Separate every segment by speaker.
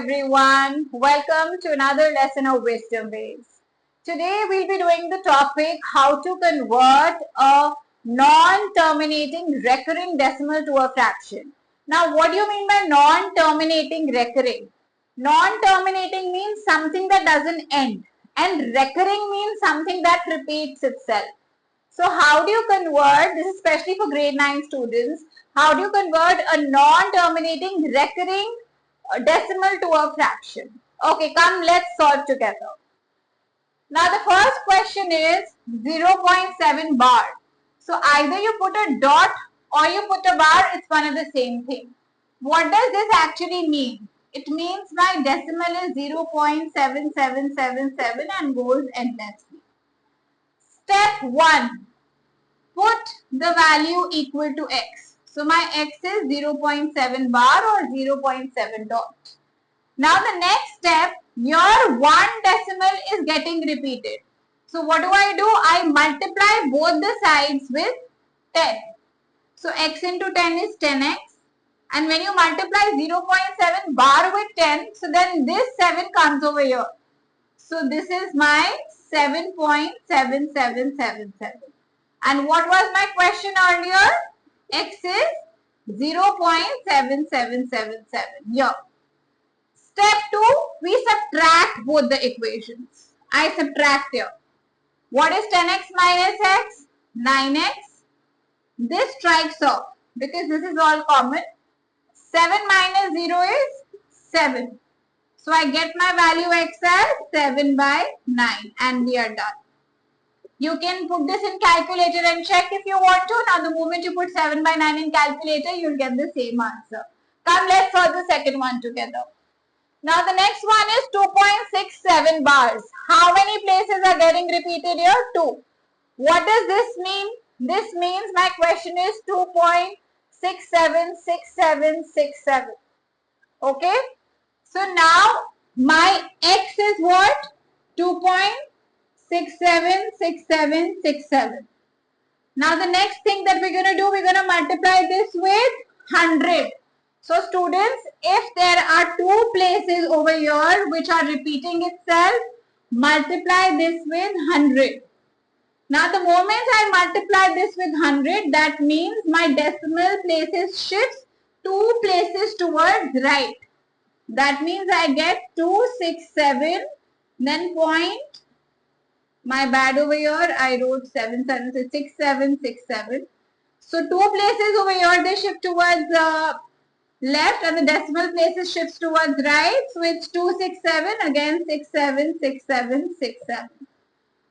Speaker 1: everyone. Welcome to another lesson of Wisdom Ways. Today we'll be doing the topic how to convert a non-terminating recurring decimal to a fraction. Now what do you mean by non-terminating recurring? Non-terminating means something that doesn't end, and recurring means something that repeats itself. So how do you convert, this is especially for grade 9 students, how do you convert a non-terminating recurring decimal to a fraction? Okay, come let's solve together. Now the first question is 0.7 bar. So either you put a dot or you put a bar, it's one and the same thing. What does this actually mean? It means my decimal is 0.7777 and goes endlessly. Step 1. Put the value equal to x. So my x is 0.7 bar or 0.7 dot. Now the next step, your one decimal is getting repeated. So what do? I multiply both the sides with 10. So x into 10 is 10x. And when you multiply 0.7 bar with 10, so then this 7 comes over here. So this is my 7.7777. And what was my question earlier? X is 0.7777 here. Step 2, we subtract both the equations. I subtract here. What is 10x minus x? 9x. This strikes off because this is all common. 7 minus 0 is 7. So I get my value x as 7 by 9 and we are done. You can put this in calculator and check if you want to. Now the moment you put 7 by 9 in calculator, you'll get the same answer. Come, let's solve the second one together. Now the next one is 2.67 bars. How many places are getting repeated here? 2. What does this mean? This means my question is 2.676767. Okay. So now my x is what? 2.676767. Now the next thing that we're going to do, we're going to multiply this with 100. So students, if there are 2 places over here which are repeating itself, multiply this with 100. Now the moment I multiply this with 100, that means my decimal places shifts 2 places towards right. That means I get 267, then point. My bad over here, I wrote 7, 7, 6, 7, 6, 7. So 2 places over here, they shift towards left and the decimal places shifts towards right. So it's 267, again 67, 67, 67.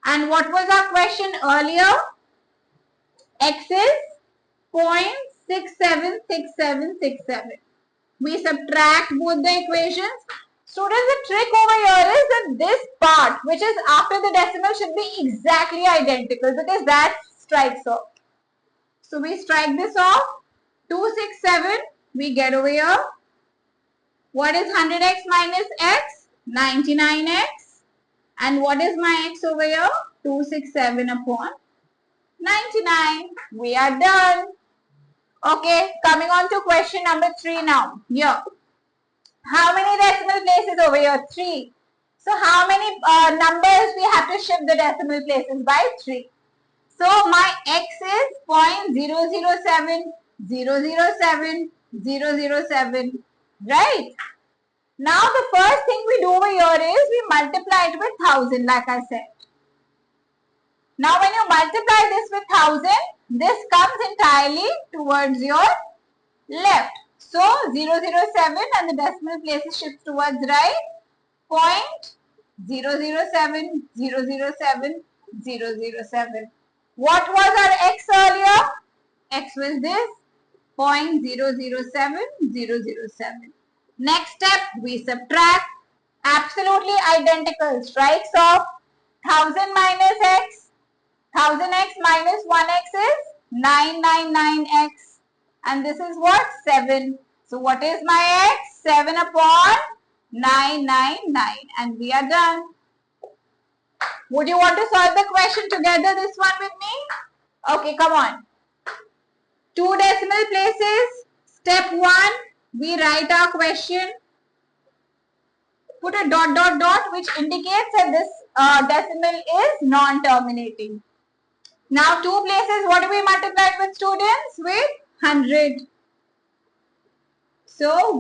Speaker 1: And what was our question earlier? X is 0.676767. We subtract both the equations. Students, the trick over here is that this part, which is after the decimal, should be exactly identical because that strikes off. So we strike this off. 267, we get over here. What is 100x minus x? 99x. And what is my x over here? 267 upon 99. We are done. Okay, coming on to question number 3 now. Here. How many decimal places over here? 3. So how many numbers we have to shift the decimal places by? 3. So my x is 0.007007, right? Now the first thing we do over here is we multiply it with 1000 like I said. Now when you multiply this with 1000, this comes entirely towards your left. So 007 and the decimal places shift towards right. 0.007007. What was our x earlier? X was this 0.007007. Next step, we subtract. Absolutely identical. Strikes off. 1000 minus x. 1000x minus 1x is 999x. And this is what? 7. So what is my x? 7 upon 999. And we are done. Would you want to solve the question together, this one with me? Okay, come on. 2 decimal places. Step 1, we write our question. put a dot dot dot which indicates that this decimal is non-terminating. Now 2 places, what do we multiply with, students? With 100. So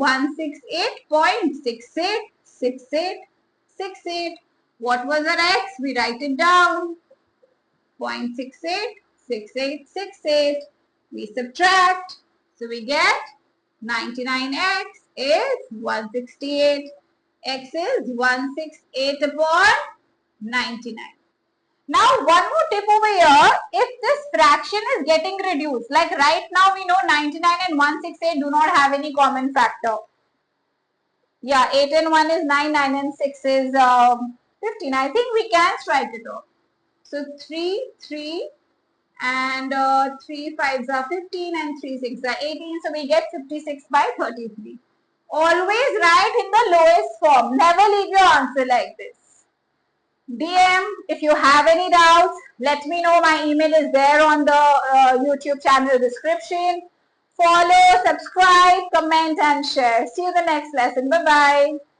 Speaker 1: 168.686868. What was our x? We write it down. 0.686868. We subtract. So we get 99x is 168. X is 168 upon 99. Now, one more tip over here, if this fraction is getting reduced, like right now we know 99 and 168 do not have any common factor. Yeah, 8 and 1 is 9, 9 and 6 is 15. I think we can strike it off. So 3, 3 and 3 5s are 15 and 3 6 are 18. So we get 56 by 33. Always write in the lowest form. Never leave your answer like this. DM if you have any doubts. Let me know. My email is there on the YouTube channel description. Follow, subscribe, comment and share. See you in the next lesson. Bye-bye.